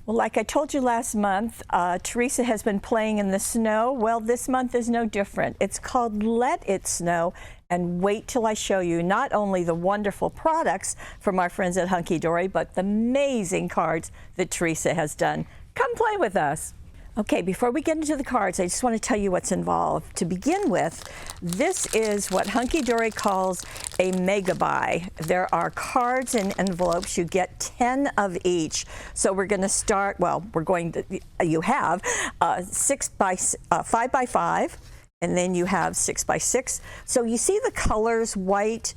Well, like I told you last month, Teresa has been playing in the snow. Well, this month is no different. It's called Let It Snow. And wait till I show you not only the wonderful products from our friends at Hunky Dory, but the amazing cards that Teresa has done. Come play with us. Okay, before we get into the cards, I just want to tell you what's involved. To begin with, this is what Hunky Dory calls a mega buy. There are cards and envelopes. You get 10 of each. So we're going to start, well, you have 5 by 5, and then you have 6 by 6. So you see the colors, white,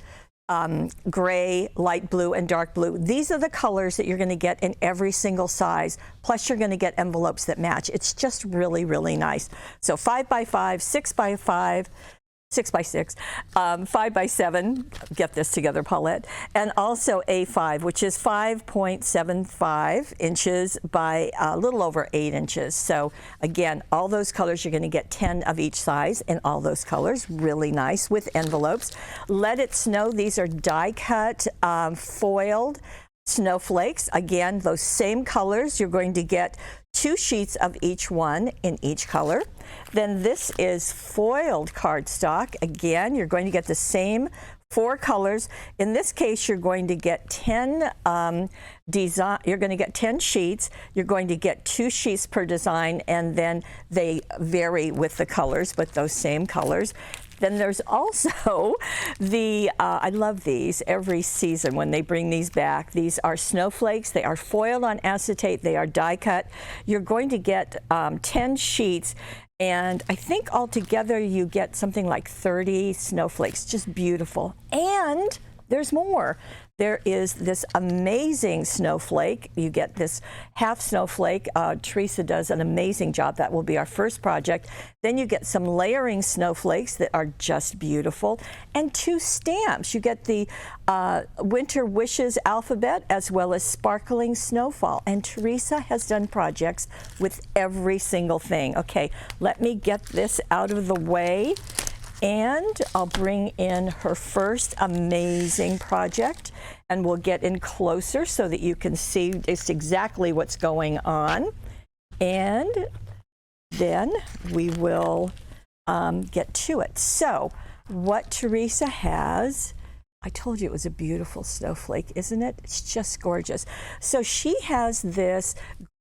gray, light blue, and dark blue. These are the colors that you're going to get in every single size. Plus, you're going to get envelopes that match. It's just really, really nice. So 5 by 5, 6 by 5, 6 by 6, 5 by 7, get this together, Paulette, and also A5, which is 5.75 inches by a little over 8 inches. So again, all those colors, you're going to get 10 of each size in all those colors. Really nice with envelopes. Let It Snow, these are die cut, foiled snowflakes. Again, those same colors. You're going to get 2 sheets of each one in each color. Then this is foiled cardstock. Again, you're going to get the same 4 colors. In this case, you're going to get 10 you're going to get 10 sheets. You're going to get 2 sheets per design, and then they vary with the colors, but those same colors. Then there's also the, I love these every season when they bring these back. These are snowflakes. They are foiled on acetate. They are die cut. You're going to get 10 sheets, and I think altogether you get something like 30 snowflakes. Just beautiful. And there's more. There is this amazing snowflake. You get this half snowflake. Teresa does an amazing job. That will be our first project. Then you get some layering snowflakes that are just beautiful. And 2 stamps. You get the Winter Wishes alphabet as well as Sparkling Snowfall. And Teresa has done projects with every single thing. Okay, let me get this out of the way. And I'll bring in her first amazing project, and we'll get in closer so that you can see just exactly what's going on. And then we will get to it. So what Teresa has, I told you it was a beautiful snowflake, isn't it? It's just gorgeous. So she has this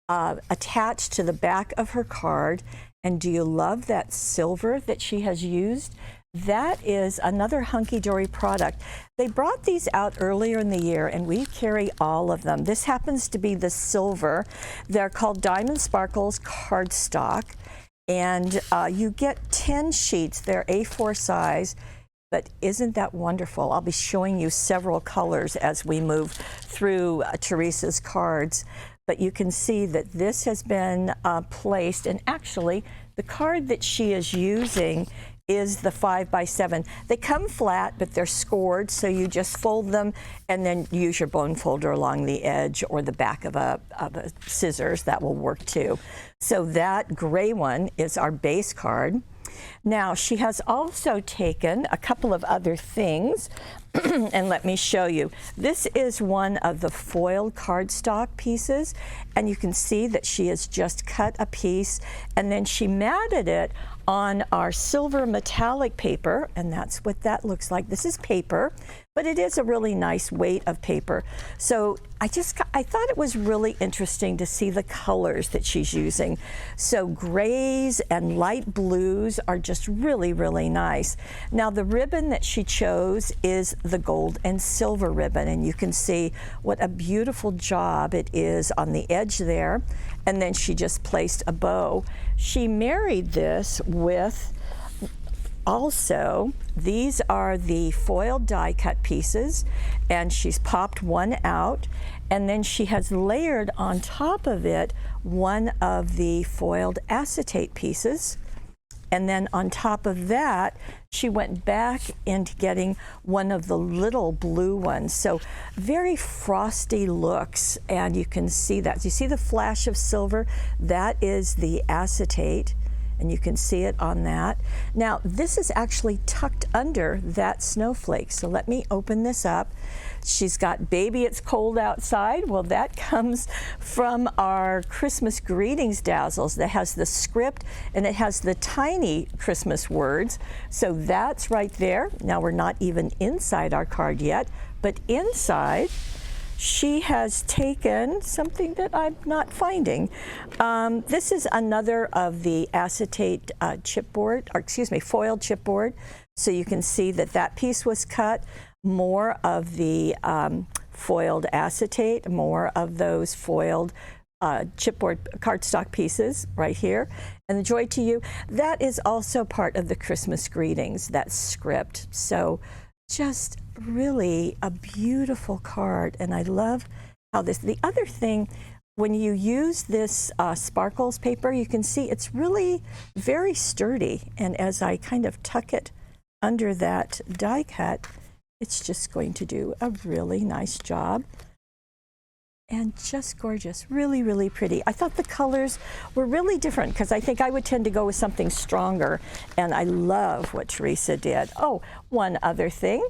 attached to the back of her card. And do you love that silver that she has used? That is another Hunky Dory product. They brought these out earlier in the year, and we carry all of them. This happens to be the silver. They're called Diamond Sparkles Cardstock, and you get 10 sheets. They're A4 size, but isn't that wonderful? I'll be showing you several colors as we move through Teresa's cards. But you can see that this has been placed, and actually the card that she is using is the 5 by 7. They come flat, but they're scored, so you just fold them and then use your bone folder along the edge or the back of a scissors. That will work too. So that gray one is our base card. Now, she has also taken a couple of other things, and let me show you. This is one of the foiled cardstock pieces, and you can see that she has just cut a piece, and then she matted it on our silver metallic paper, and that's what that looks like. This is paper, but it is a really nice weight of paper. So I thought it was really interesting to see the colors that she's using. So grays and light blues are just really, really nice. Now the ribbon that she chose is the gold and silver ribbon, and you can see what a beautiful job it is on the edge there. And then she just placed a bow. She married this with also, these are the foiled die cut pieces, and she's popped one out, and then she has layered on top of it one of the foiled acetate pieces. And then on top of that, she went back into getting one of the little blue ones. So very frosty looks, and you can see that. You see the flash of silver? That is the acetate. and you can see it on that. Now, this is actually tucked under that snowflake. So let me open this up. She's got Baby It's Cold Outside. Well, that comes from our Christmas greetings dazzles that has the script and it has the tiny Christmas words. So that's right there. Now, we're not even inside our card yet, but inside, she has taken something that I'm not finding. This is another of the acetate chipboard, or excuse me, foiled chipboard. So you can see that that piece was cut. More of the foiled acetate, more of those foiled chipboard cardstock pieces right here. And the Joy to You, that is also part of the Christmas greetings, that script. So just really a beautiful card, and I love how this, the other thing, when you use this sparkles paper, you can see it's really very sturdy, and as I kind of tuck it under that die cut, it's just going to do a really nice job. And just gorgeous, really, really pretty. I thought the colors were really different because I think I would tend to go with something stronger, and I love what Teresa did. Oh, one other thing,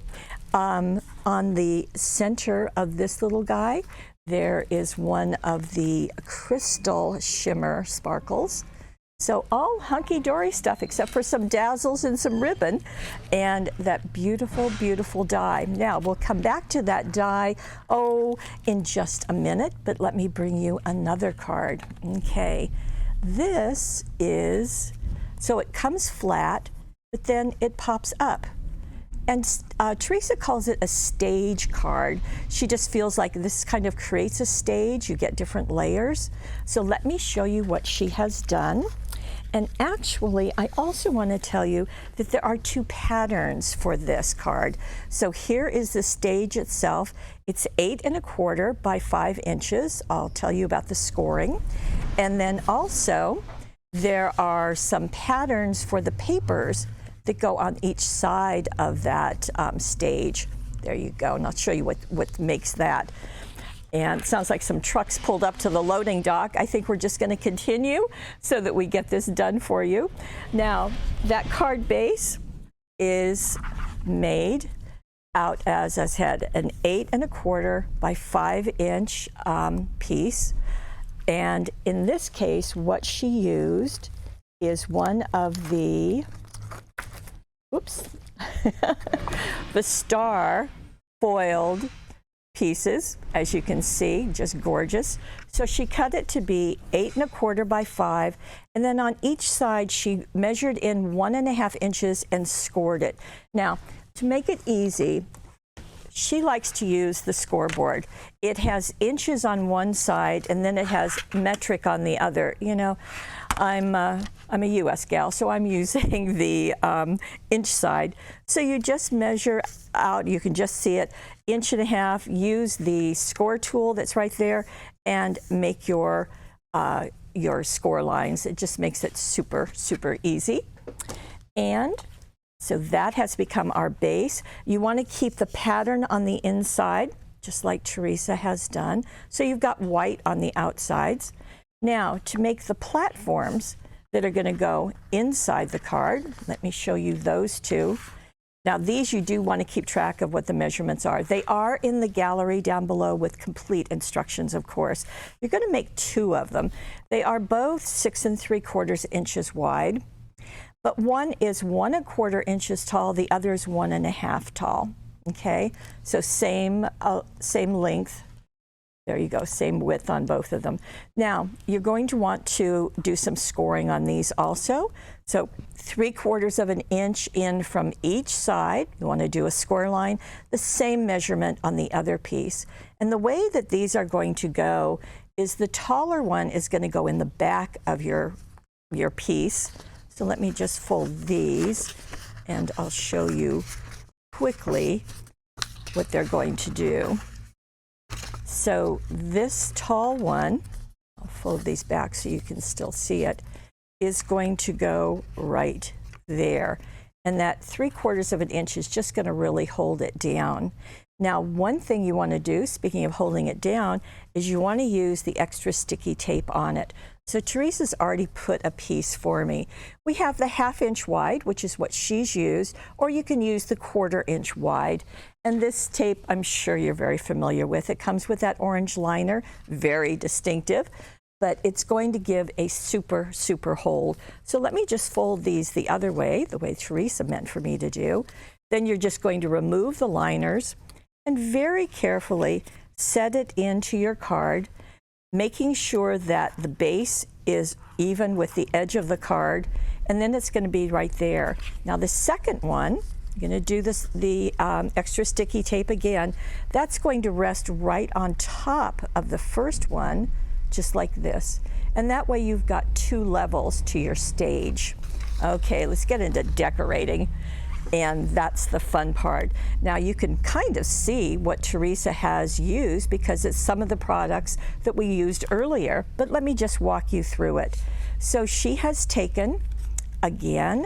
on the center of this little guy, there is one of the crystal shimmer sparkles. So all hunky-dory stuff except for some dazzles and some ribbon and that beautiful, beautiful die. Now we'll come back to that die, in just a minute, but let me bring you another card. Okay, this is, so it comes flat, but then it pops up. And Teresa calls it a stage card. She just feels like this kind of creates a stage. You get different layers. So let me show you what she has done. And actually, I also want to tell you that there are two patterns for this card. So here is the stage itself. It's 8 1/4 by 5 inches. I'll tell you about the scoring. And then also, there are some patterns for the papers that go on each side of that stage. There you go, and I'll show you what makes that. And it sounds like some trucks pulled up to the loading dock. I think we're just going to continue so that we get this done for you. Now, that card base is made out as I said, an 8 1/4 by 5 inch piece. And in this case, what she used is one of the, the star foiled pieces, as you can see, just gorgeous. So she cut it to be 8 1/4 by 5, and then on each side she measured in 1.5 inches and scored it. Now, to make it easy, she likes to use the scoreboard. It has inches on one side and then it has metric on the other. You know, I'm a US gal, so I'm using the inch side. So you just measure out, you can just see it, 1.5 inches, use the score tool that's right there and make your score lines. It just makes it super, super easy. And so that has become our base. You want to keep the pattern on the inside, just like Teresa has done. So you've got white on the outsides. Now, to make the platforms that are going to go inside the card, let me show you those two. Now, these you do want to keep track of what the measurements are. They are in the gallery down below with complete instructions, of course. You're going to make 2 of them. They are both 6 3/4 inches wide, but one is 1 1/4 inches tall, the other is 1.5 tall. Okay, so same length. There you go, same width on both of them. Now, you're going to want to do some scoring on these also. So 3/4 inch in from each side. You want to do a score line, the same measurement on the other piece. And the way that these are going to go is the taller one is going to go in the back of your piece. So let me just fold these and I'll show you quickly what they're going to do. So this tall one, I'll fold these back so you can still see it, is going to go right there. And that 3/4 inch is just going to really hold it down. Now, one thing you want to do, speaking of holding it down, is you want to use the extra sticky tape on it. So Teresa's already put a piece for me. We have the 1/2 inch wide, which is what she's used, or you can use the 1/4 inch wide. And this tape, I'm sure you're very familiar with. It comes with that orange liner, very distinctive, but it's going to give a super, super hold. So let me just fold these the other way, the way Teresa meant for me to do. Then you're just going to remove the liners and very carefully set it into your card, making sure that the base is even with the edge of the card, and then it's going to be right there. Now the second one, I'm going to do the extra sticky tape again. That's going to rest right on top of the first one, just like this. And that way you've got 2 levels to your stage. Okay, let's get into decorating. And that's the fun part. Now you can kind of see what Teresa has used because it's some of the products that we used earlier, but let me just walk you through it. So she has taken, again,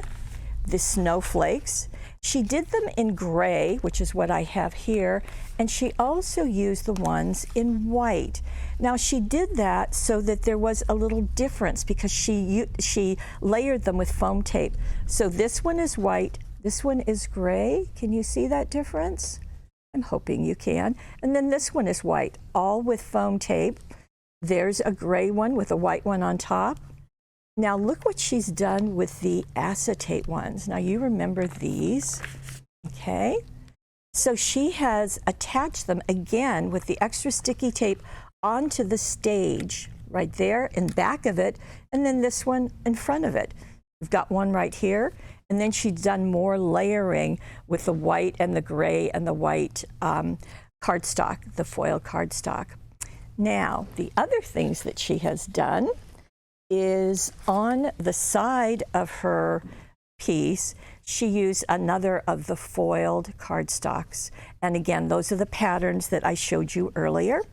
the snowflakes. She did them in gray, which is what I have here, and she also used the ones in white. Now she did that so that there was a little difference because she layered them with foam tape. So this one is white, this one is gray. Can you see that difference? I'm hoping you can. And then this one is white, all with foam tape. There's a gray one with a white one on top. Now look what she's done with the acetate ones. Now you remember these, okay? So she has attached them again with the extra sticky tape onto the stage right there in back of it, and then this one in front of it. We've got one right here, and then she's done more layering with the white and the gray and the white cardstock, the foil cardstock. Now, the other things that she has done is on the side of her piece, she used another of the foiled cardstocks. And again, those are the patterns that I showed you earlier.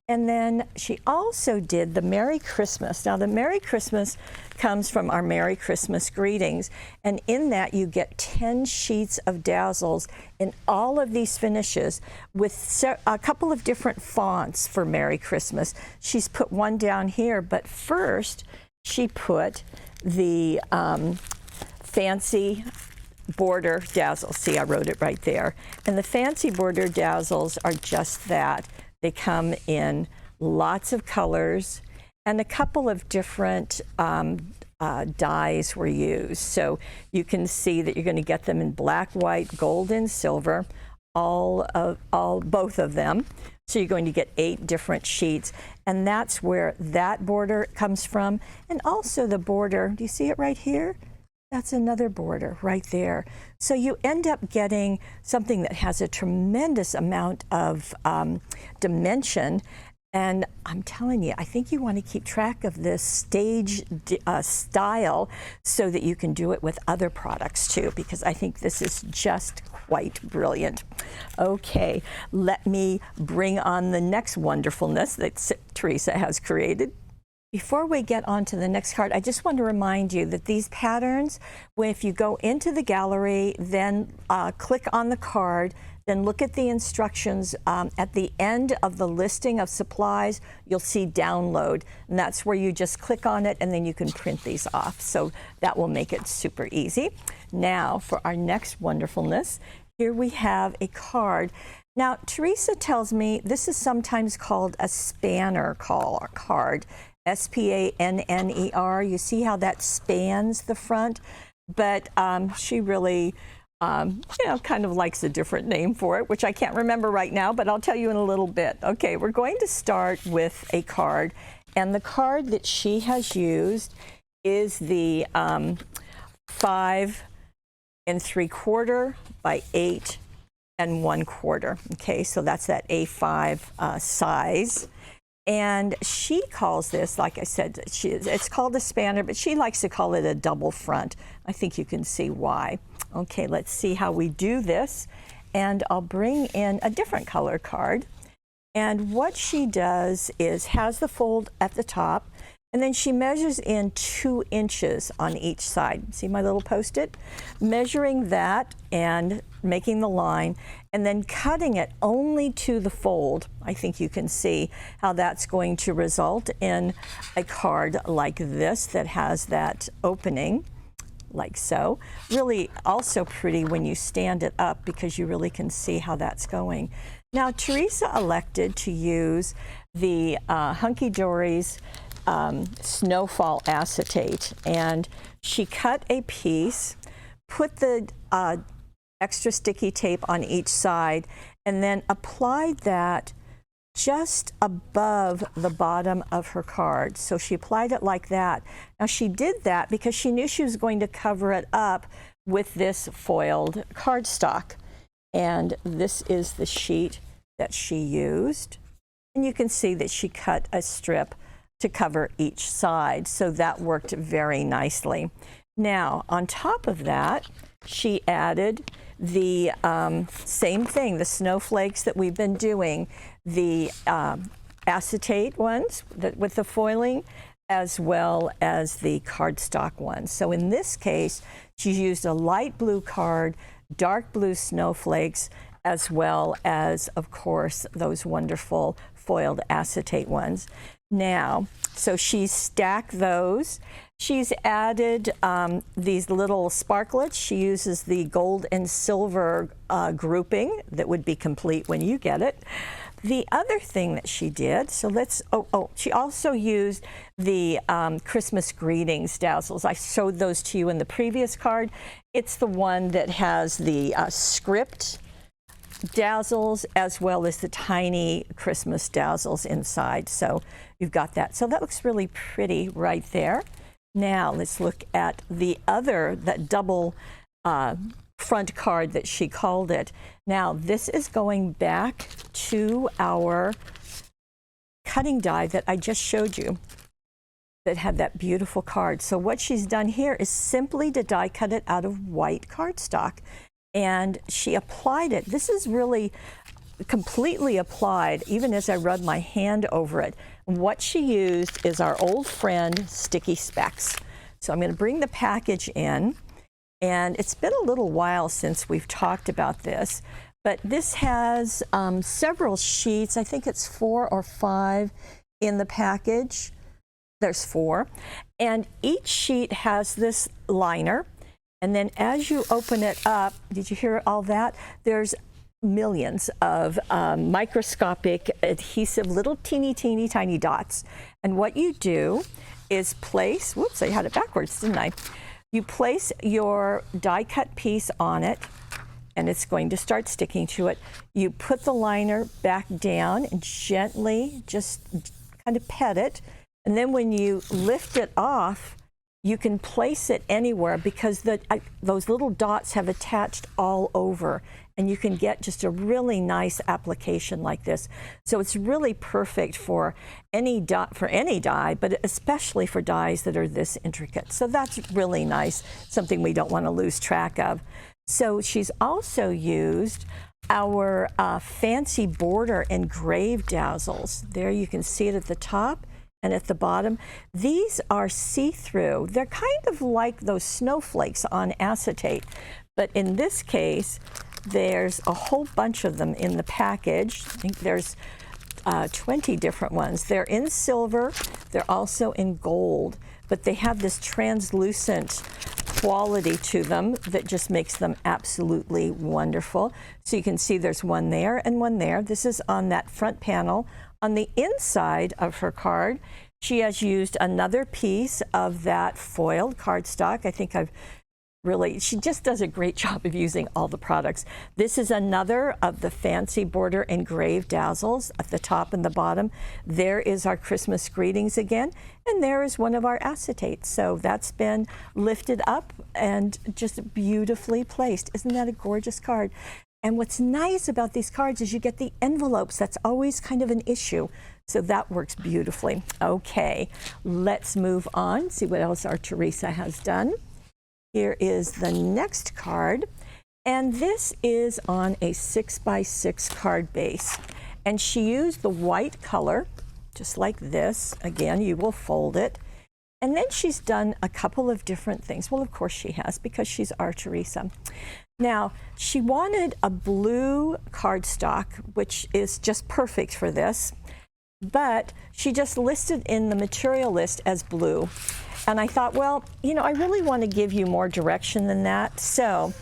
And then she also did the Merry Christmas. Now the Merry Christmas comes from our Merry Christmas greetings, and in that you get 10 sheets of dazzles in all of these finishes with a couple of different fonts for Merry Christmas. She's put one down here, but first she put the fancy border dazzles. See, I wrote it right there. And the fancy border dazzles are just that. They come in lots of colors, and a couple of different dyes were used. So you can see that you're going to get them in black, white, gold, and silver, both of them. So you're going to get 8 different sheets, and that's where that border comes from. And also the border, do you see it right here? That's another border right there. So you end up getting something that has a tremendous amount of dimension. And I'm telling you, I think you want to keep track of this stage style so that you can do it with other products too, because I think this is just quite brilliant. Okay, let me bring on the next wonderfulness that Teresa has created. Before we get on to the next card, I just want to remind you that these patterns, if you go into the gallery, then click on the card, then look at the instructions. At the end of the listing of supplies, you'll see download, and that's where you just click on it and then you can print these off. So that will make it super easy. Now for our next wonderfulness, here we have a card. Now Teresa tells me this is sometimes called a spanner card. S-P-A-N-N-E-R. You see how that spans the front, but she really, kind of likes a different name for it, which I can't remember right now, but I'll tell you in a little bit. Okay, we're going to start with a card, and the card that she has used is the 5 3/4 by 8 1/4. Okay, so that's that A5 size. And she calls this, like I said, it's called a spanner, but she likes to call it a double front. I think you can see why. Okay, let's see how we do this. And I'll bring in a different color card. And what she does is has the fold at the top. And then she measures in 2 inches on each side. See my little Post-it? Measuring that and making the line, and then cutting it only to the fold. I think you can see how that's going to result in a card like this that has that opening, like so. Really also pretty when you stand it up because you really can see how that's going. Now, Teresa elected to use the Hunky Dory's Snowfall acetate, and she cut a piece, put the extra sticky tape on each side, and then applied that just above the bottom of her card. So she applied it like that. Now she did that because she knew she was going to cover it up with this foiled cardstock. And this is the sheet that she used. And you can see that she cut a strip to cover each side. So that worked very nicely. Now, on top of that, she added the same thing, the snowflakes that we've been doing, the acetate ones with the foiling, as well as the cardstock ones. So in this case, she used a light blue card, dark blue snowflakes, as well as, of course, those wonderful foiled acetate ones. Now, so she's stacked those. She's added these little sparklets. She uses the gold and silver grouping that would be complete when you get it. The other thing that she did, so let's, she also used the Christmas greetings dazzles. I showed those to you in the previous card. It's the one that has the script dazzles as well as the tiny Christmas dazzles inside. So you've got that. So that looks really pretty right there. Now let's look at the other, that double front card that she called it. Now this is going back to our cutting die that I just showed you that had that beautiful card. So what she's done here is simply to die cut it out of white cardstock, and she applied it. This is really completely applied, even as I rub my hand over it. What she used is our old friend Sticky Specs. So I'm going to bring the package in, and it's been a little while since we've talked about this, but this has several sheets. I think it's 4 or 5 in the package. There's 4, and each sheet has this liner, and then as you open it up, did you hear all that? There's millions of microscopic adhesive little teeny tiny dots. And what you do is place, whoops, I had it backwards, didn't I? You place your die cut piece on it, and it's going to start sticking to it. You put the liner back down and gently just kind of pet it. And then when you lift it off, you can place it anywhere because those little dots have attached all over, and you can get just a really nice application like this. So it's really perfect for any die, but especially for dies that are this intricate. So that's really nice, something we don't want to lose track of. So she's also used our fancy border engraved dazzles. There you can see it at the top and at the bottom. These are see-through. They're kind of like those snowflakes on acetate, but in this case, there's a whole bunch of them in the package. I think there's 20 different ones. They're in silver, they're also in gold, but they have this translucent quality to them that just makes them absolutely wonderful. So you can see there's one there and one there. This is on that front panel. On the inside of her card, she has used another piece of that foiled cardstock. I think she just does a great job of using all the products. This is another of the fancy border engraved dazzles at the top and the bottom. There is our Christmas greetings again, and there is one of our acetates. So that's been lifted up and just beautifully placed. Isn't that a gorgeous card? And what's nice about these cards is you get the envelopes. That's always kind of an issue. So that works beautifully. Okay, let's move on, see what else our Teresa has done. Here is the next card, and this is on a 6x6 card base. And she used the white color just like this. Again, you will fold it. And then she's done a couple of different things. Well, of course she has, because she's our Teresa. Now, she wanted a blue cardstock, which is just perfect for this, but she just listed in the material list as blue. And I thought, well, you know, I really want to give you more direction than that. So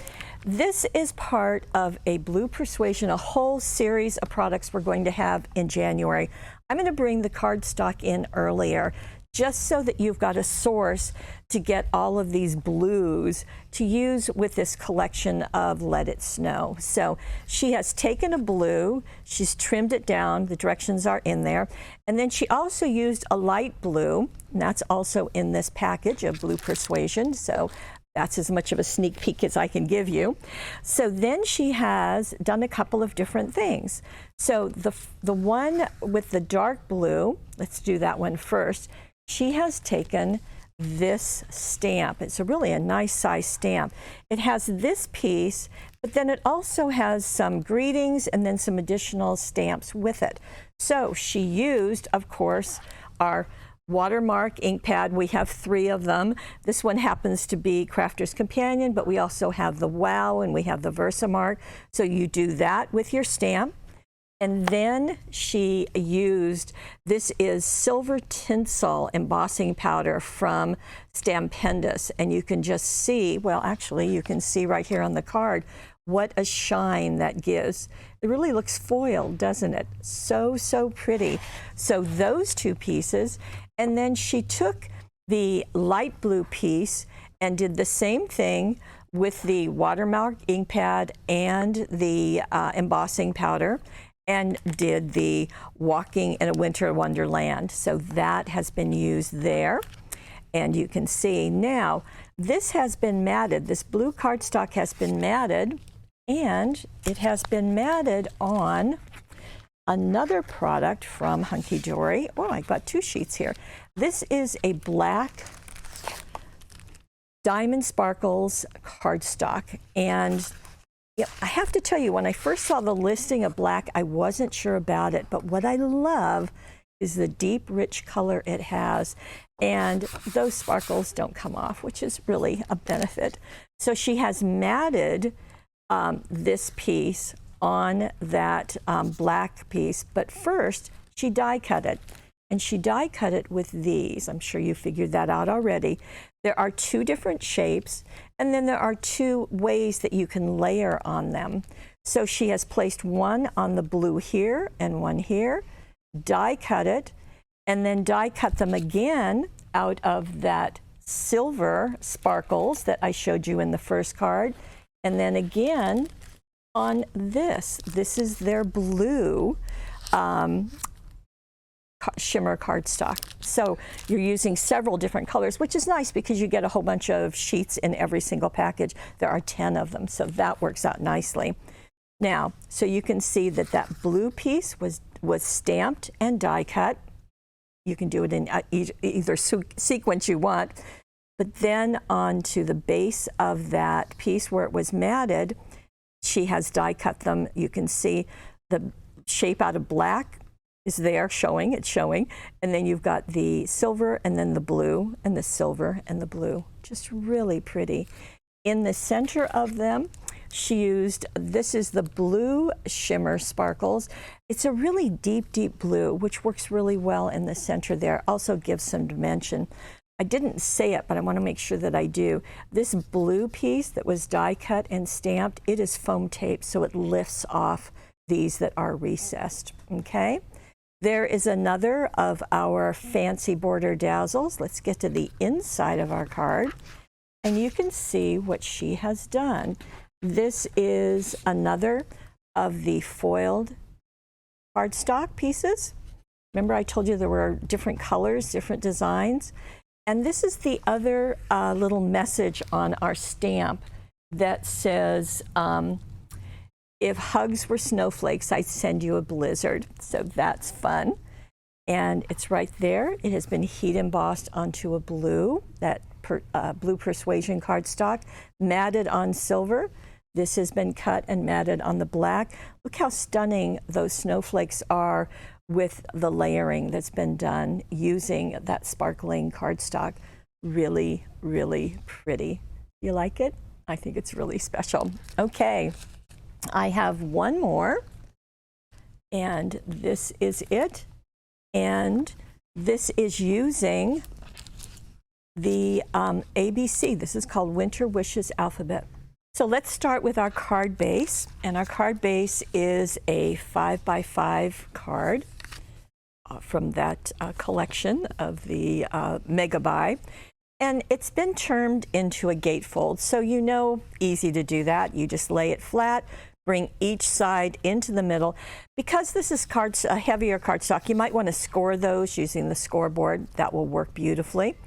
this is part of a Blue Persuasion, a whole series of products we're going to have in January. I'm going to bring the cardstock in earlier, just so that you've got a source to get all of these blues to use with this collection of Let It Snow. So she has taken a blue, she's trimmed it down, the directions are in there, and then she also used a light blue, and that's also in this package of Blue Persuasion, so that's as much of a sneak peek as I can give you. So then she has done a couple of different things. So the one with the dark blue, let's do that one first. She has taken this stamp. It's really a nice size stamp. It has this piece, but then it also has some greetings and then some additional stamps with it. So she used, of course, our watermark ink pad. We have 3 of them. This one happens to be Crafter's Companion, but we also have the Wow and we have the Versamark. So you do that with your stamp. And then she used, this is silver tinsel embossing powder from Stampendous. And you can just see, well, actually, you can see right here on the card what a shine that gives. It really looks foiled, doesn't it? So, so pretty. So those 2 pieces. And then she took the light blue piece and did the same thing with the watermark ink pad and the embossing powder, and did the Walking in a Winter Wonderland. So that has been used there. And you can see now, this has been matted. This blue cardstock has been matted, and it has been matted on another product from Hunky Dory. Oh, I got 2 sheets here. This is a black Diamond Sparkles cardstock. And yeah, I have to tell you, when I first saw the listing of black, I wasn't sure about it. But what I love is the deep, rich color it has. And those sparkles don't come off, which is really a benefit. So she has matted this piece on that black piece. But first, she die cut it. And she die cut it with these. I'm sure you figured that out already. There are 2 different shapes, and then there are 2 ways that you can layer on them. So she has placed one on the blue here and one here, die cut it, and then die cut them again out of that silver sparkles that I showed you in the first card, and then again on this. This is their blue shimmer cardstock. So you're using several different colors, which is nice because you get a whole bunch of sheets in every single package. There are 10 of them, so that works out nicely. Now, so you can see that that blue piece was stamped and die cut. You can do it in either sequence you want, but then onto the base of that piece where it was matted, she has die cut them. You can see the shape out of black is there showing, it's showing, and then you've got the silver and then the blue and the silver and the blue. Just really pretty. In the center of them, she used, this is the blue shimmer sparkles. It's a really deep, deep blue, which works really well in the center there. Also gives some dimension. I didn't say it, but I want to make sure that I do. This blue piece that was die cut and stamped, it is foam tape, so it lifts off these that are recessed, okay? There is another of our fancy border dazzles. Let's get to the inside of our card, and you can see what she has done. This is another of the foiled cardstock pieces. Remember I told you there were different colors, different designs? And this is the other little message on our stamp that says, if hugs were snowflakes, I'd send you a blizzard. So that's fun. And it's right there. It has been heat embossed onto a blue, that Blue Persuasion cardstock, matted on silver. This has been cut and matted on the black. Look how stunning those snowflakes are with the layering that's been done using that sparkling cardstock. Really, really pretty. You like it? I think it's really special. Okay, I have one more, and this is it. And this is using the ABC. This is called Winter Wishes Alphabet. So let's start with our card base. And our card base is a 5x5 card from that collection of the Mega Buy. And it's been turned into a gatefold. So you know, easy to do that. You just lay it flat, bring each side into the middle. Because this is a heavier cardstock, you might want to score those using the scoreboard. That will work beautifully.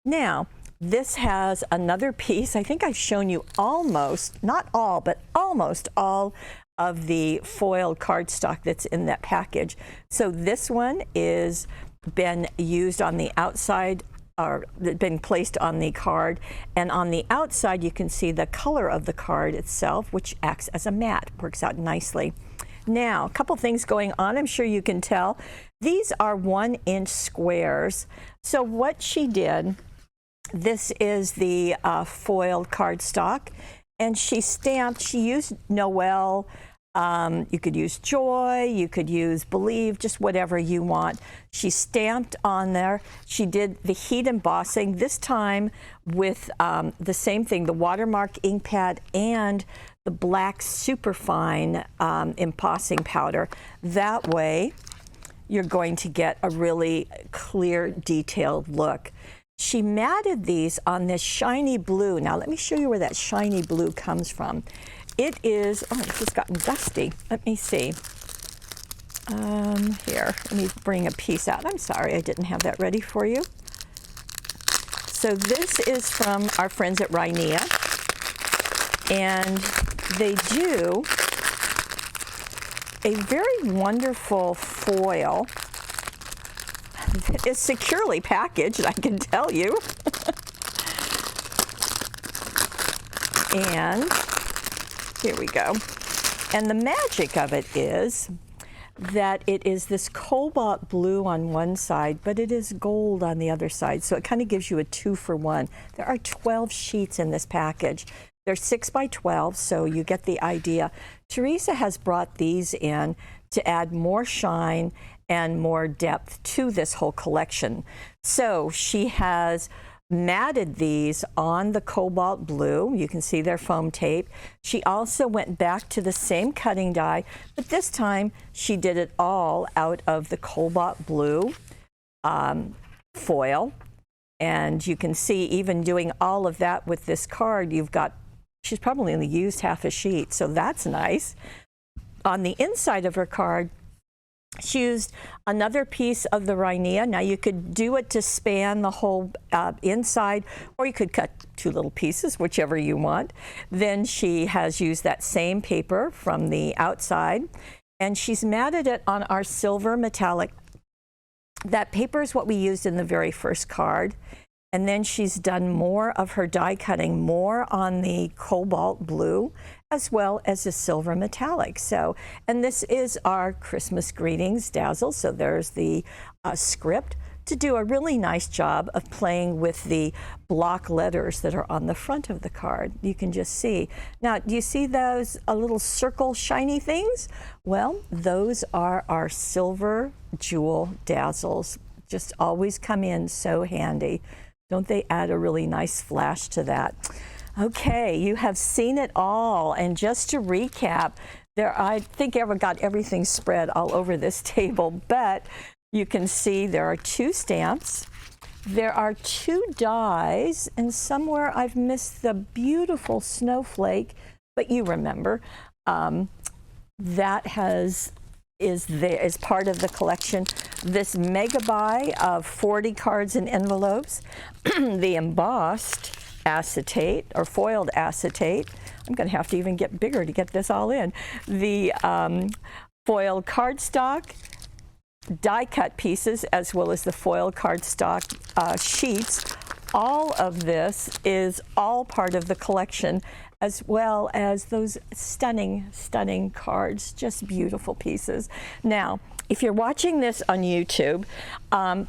Now, this has another piece. I think I've shown you almost, not all, but almost all of the foiled cardstock that's in that package. So this one is been used on the outside, or been placed on the card, and on the outside you can see the color of the card itself, which acts as a mat. Works out nicely. Now, a couple things going on. I'm sure you can tell. These are 1-inch squares. So what she did, this is the foiled cardstock, and she stamped, she used Noel, you could use Joy, you could use Believe, just whatever you want. She stamped on there. She did the heat embossing, this time with the same thing, the watermark ink pad and the black superfine embossing powder. That way, you're going to get a really clear, detailed look. She matted these on this shiny blue. Now let me show you where that shiny blue comes from. It is, oh, this has gotten dusty. Let me see. Here, let me bring a piece out. I'm sorry, I didn't have that ready for you. So this is from our friends at Hi-yah, and they do a very wonderful foil. It's securely packaged, I can tell you. And here we go. And the magic of it is that it is this cobalt blue on one side, but it is gold on the other side. So it kind of gives you a 2-for-1. There are 12 sheets in this package. They're 6x12, so you get the idea. Teresa has brought these in to add more shine and more depth to this whole collection. So she has matted these on the cobalt blue. You can see their foam tape. She also went back to the same cutting die, but this time she did it all out of the cobalt blue foil. And you can see, even doing all of that with this card, you've got, she's probably only used half a sheet, so that's nice. On the inside of her card, she used another piece of the Hi-yah. Now you could do it to span the whole inside, or you could cut 2 little pieces, whichever you want. Then she has used that same paper from the outside, and she's matted it on our silver metallic. That paper is what we used in the very first card. And then she's done more of her die cutting, more on the cobalt blue, as well as the silver metallic. So, and this is our Christmas greetings dazzle. So there's the script to do a really nice job of playing with the block letters that are on the front of the card. You can just see. Now, do you see those little circle shiny things? Well, those are our silver jewel dazzles. Just always come in so handy. Don't they add a really nice flash to that? Okay, you have seen it all. And just to recap, I think I got everything spread all over this table, but you can see there are 2 stamps. There are 2 dies, and somewhere I've missed the beautiful snowflake, but you remember, that is part of the collection. This mega buy of 40 cards and envelopes, the embossed acetate or foiled acetate. I'm going to have to even get bigger to get this all in. The foiled cardstock, die cut pieces, as well as the foiled cardstock sheets. All of this is all part of the collection, as well as those stunning, stunning cards, just beautiful pieces. Now, if you're watching this on YouTube,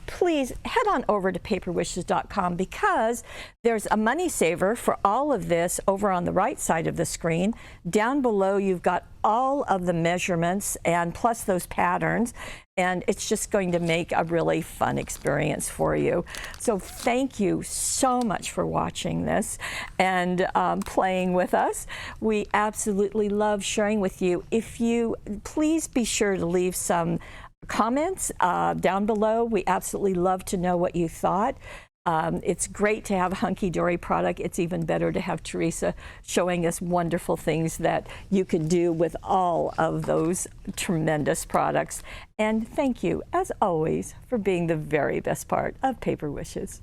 please head on over to paperwishes.com, because there's a money saver for all of this over on the right side of the screen. Down below, you've got all of the measurements and plus those patterns, and it's just going to make a really fun experience for you. So thank you so much for watching this and playing with us. We absolutely love sharing with you. If you please be sure to leave some comments down below. We absolutely love to know what you thought. It's great to have a hunky-dory product. It's even better to have Teresa showing us wonderful things that you can do with all of those tremendous products. And thank you, as always, for being the very best part of Paper Wishes.